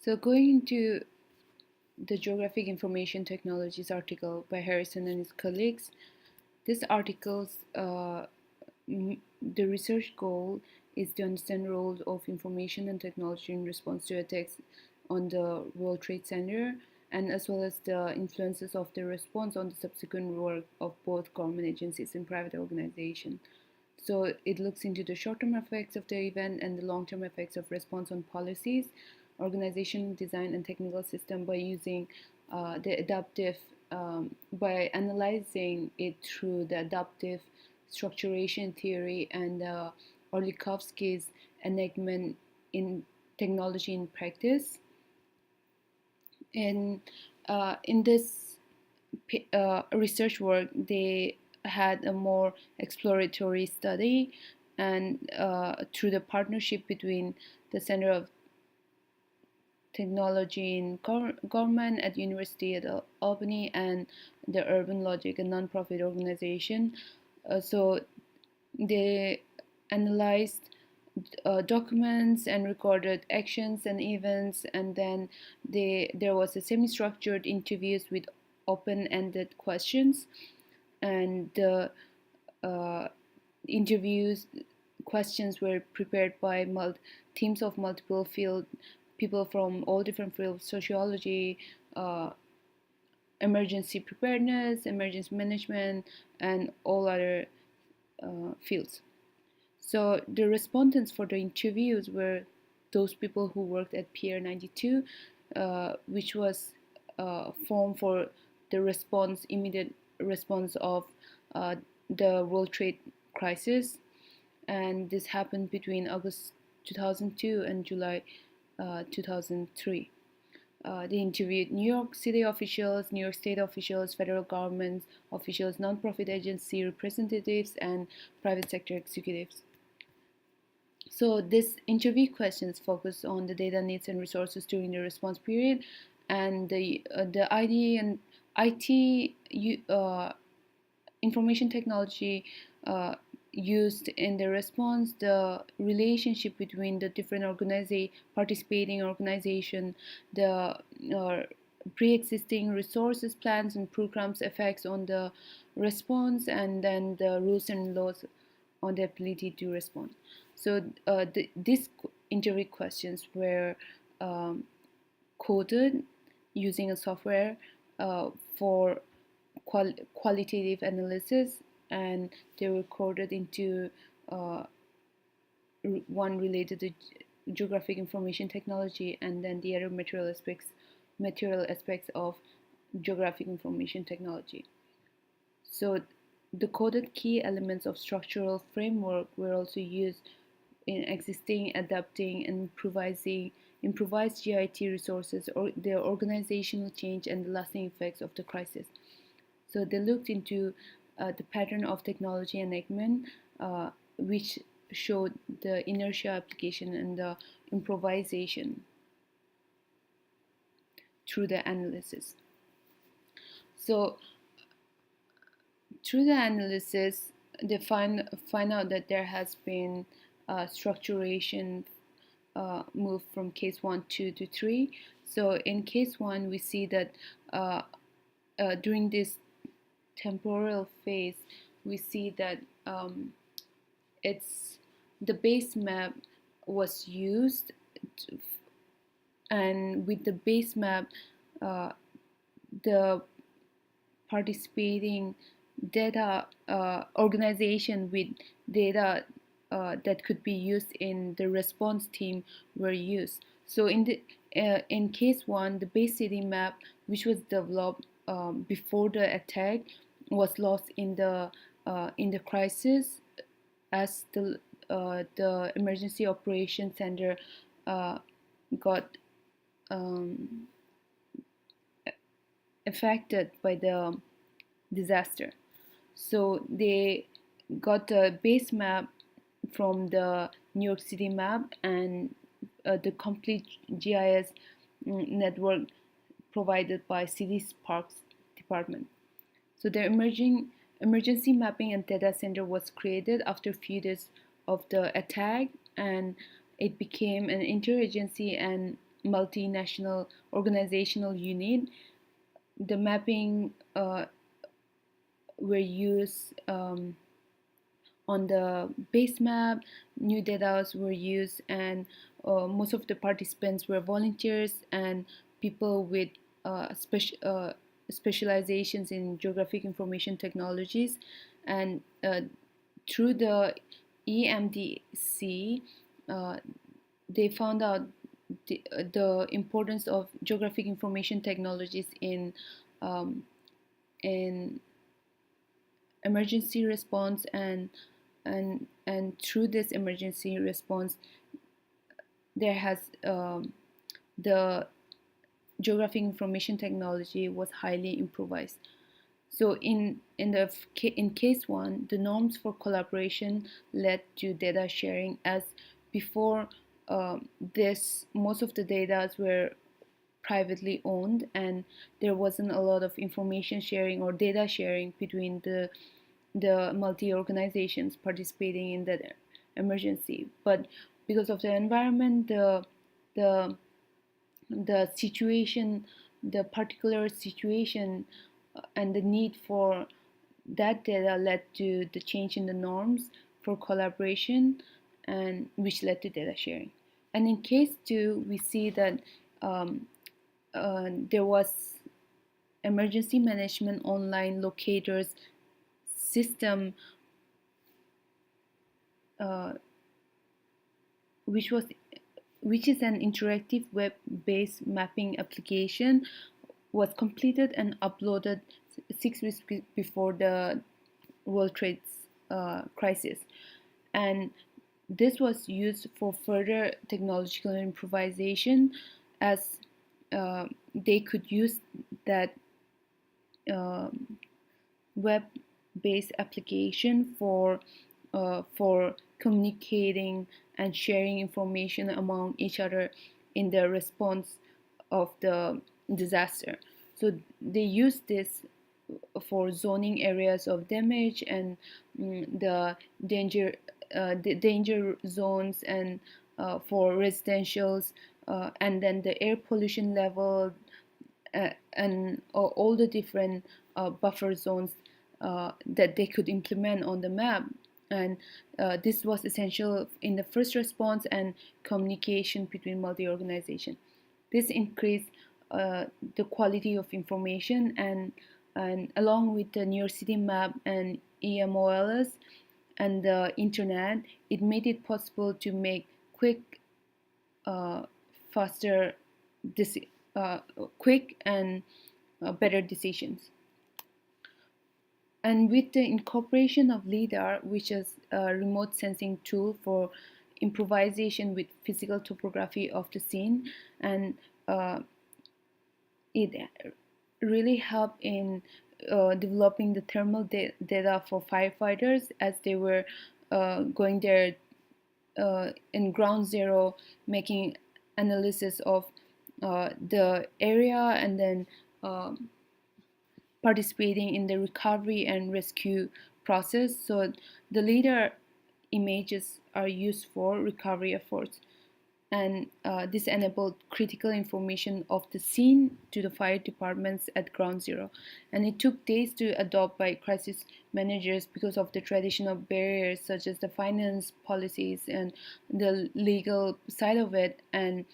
So going into the Geographic Information Technologies article by Harrison and his colleagues, this article's the research goal is to understand the role of information and technology in response to attacks on the World Trade Center, and as well as the influences of the response on the subsequent work of both government agencies and private organizations. So it looks into the short-term effects of the event and the long-term effects of response on policies, organization design, and technical system by using the adaptive, by analyzing it through the adaptive structuration theory and Orlikovsky's enactment in technology in practice. And in this research work, they had a more exploratory study, and through the partnership between the Center of Technology in Government at University at Albany and the Urban Logic, a nonprofit organization. So they analyzed documents and recorded actions and events, and then there was a semi-structured interviews with open-ended questions, and the uh, interviews questions were prepared by teams of multiple field people from all different fields: sociology, uh, emergency preparedness, emergency management, and all other fields. So the respondents for the interviews were those people who worked at Pier 92, which was formed for the immediate response of uh, the World Trade crisis, and this happened between August 2002 and July 2003. They interviewed New York City officials, New York State officials, federal government officials, nonprofit agency representatives, and private sector executives. So this interview questions focus on the data needs and resources during the response period, and the ID and IT information technology used in the response, the relationship between the different participating organization, the pre-existing resources plans and programs effects on the response, and then the rules and laws on the ability to respond. So these interview questions were um, coded using a software for qualitative analysis, and they were coded into uh, one related to geographic information technology, and then the other material aspects of geographic information technology. So the coded key elements of structural framework were also used in existing, adapting, and improvised GIT resources, or their organizational change and the lasting effects of the crisis. So they looked into the pattern of technology enactment, which showed the inertia application and the improvisation through the analysis. So through the analysis, they find out that there has been structuration move from case 1, 2 to 3. So in case 1, we see that during this temporal phase, we see that it's the base map was used, and with the base map, uh, the participating data organization with data that could be used in the response team were used. So in case 1, the base city map, which was developed before the attack, was lost in the crisis, as the emergency operations center got um, affected by the disaster. So they got a base map from the New York City map, and the complete GIS network provided by Cities Parks Department. So the emergency mapping and data center was created after a few days of the attack, and it became an interagency and multinational organizational unit. The mapping were used on the base map. New data were used, and most of the participants were volunteers and people with specializations in geographic information technologies. And through the EMDC, uh, they found out the importance of geographic information technologies um, in emergency response, and through this emergency response, there has the geographic information technology was highly improvised. So in case one, the norms for collaboration led to data sharing, as before this most of the data were privately owned, and there wasn't a lot of information sharing or data sharing between the multi organizations participating in that emergency. But because of the environment, the the situation, the particular situation, and the need for that data led to the change in the norms for collaboration, and which led to data sharing. And in case two, we see that um, there was emergency management online locators system, uh, which was which is an interactive web-based mapping application, was completed and uploaded 6 weeks before the World Trade crisis. And this was used for further technological improvisation, as they could use that uh, web-based application for communicating and sharing information among each other in the response of the disaster. So they use this for zoning areas of damage, and the danger zones, and for residentials, and then the air pollution level, and all the different buffer zones that they could implement on the map. And this was essential in the first response and communication between multi-organization. This increased the quality of information, and along with the New York City map and EMOLS and the internet, it made it possible to make quick, uh, faster, uh, quick and better decisions. And with the incorporation of LIDAR, which is a remote sensing tool for improvisation with physical topography of the scene, and uh, it really helped in developing the thermal data for firefighters as they were going there in ground zero, making analysis of the area, and then participating in the recovery and rescue process. So the LIDAR images are used for recovery efforts, and this enabled critical information of the scene to the fire departments at ground zero. And it took days to adopt by crisis managers because of the traditional barriers such as the finance policies and the legal side of it, and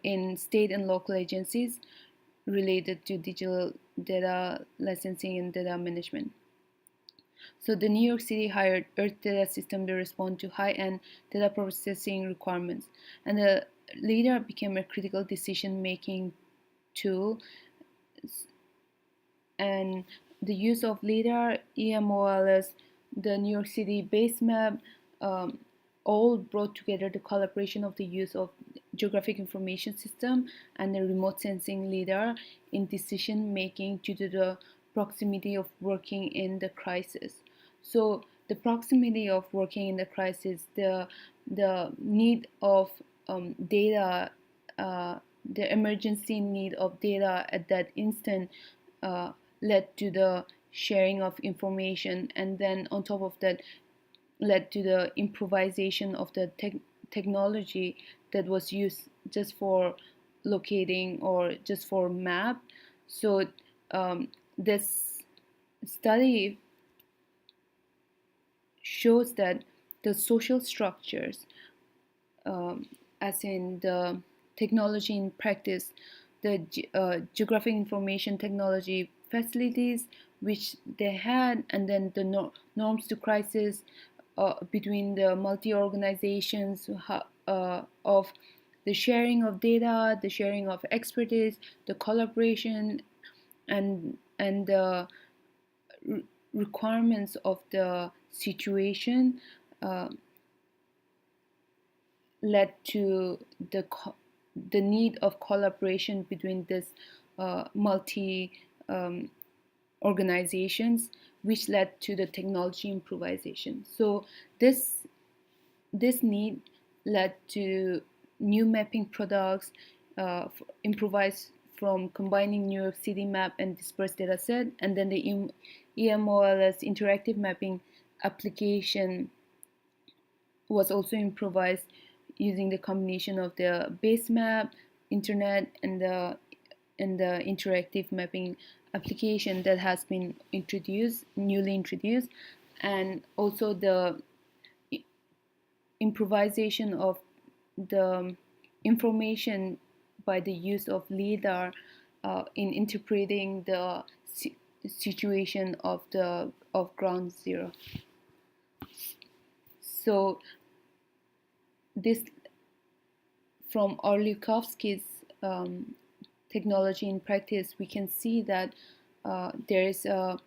in state and local agencies related to digital data licensing and data management. So the New York City hired Earth Data System to respond to high-end data processing requirements, and the LIDAR became a critical decision-making tool. And the use of LIDAR, EMOLS, the New York City base map, um, all brought together the collaboration of the use of geographic information system and the remote sensing LIDAR in decision making due to the proximity of working in the crisis. So the proximity of working in the crisis, the need of data, the emergency need of data at that instant uh, led to the sharing of information, and then on top of that led to the improvisation of the technology that was used just for locating or just for map. So this study shows that the social structures, um, as in the technology in practice, the geographic information technology facilities which they had, and then the norms to crisis between the multi-organizations of the sharing of data, the sharing of expertise, the collaboration, and the requirements of the situation uh, led to the need of collaboration between this multi um, organizations, which led to the technology improvisation. So this need led to new mapping products improvised from combining New York City map and dispersed data set, and then the EMOLS interactive mapping application was also improvised using the combination of the base map, internet, and the interactive mapping application that has been newly introduced, and also the improvisation of the information by the use of LIDAR in interpreting the situation of the of ground zero. So this from Orlikovsky's technology in practice, we can see that there is a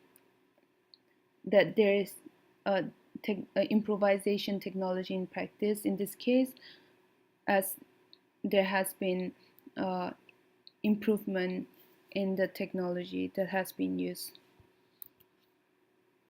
improvisation technology in practice in this case, as there has been improvement in the technology that has been used.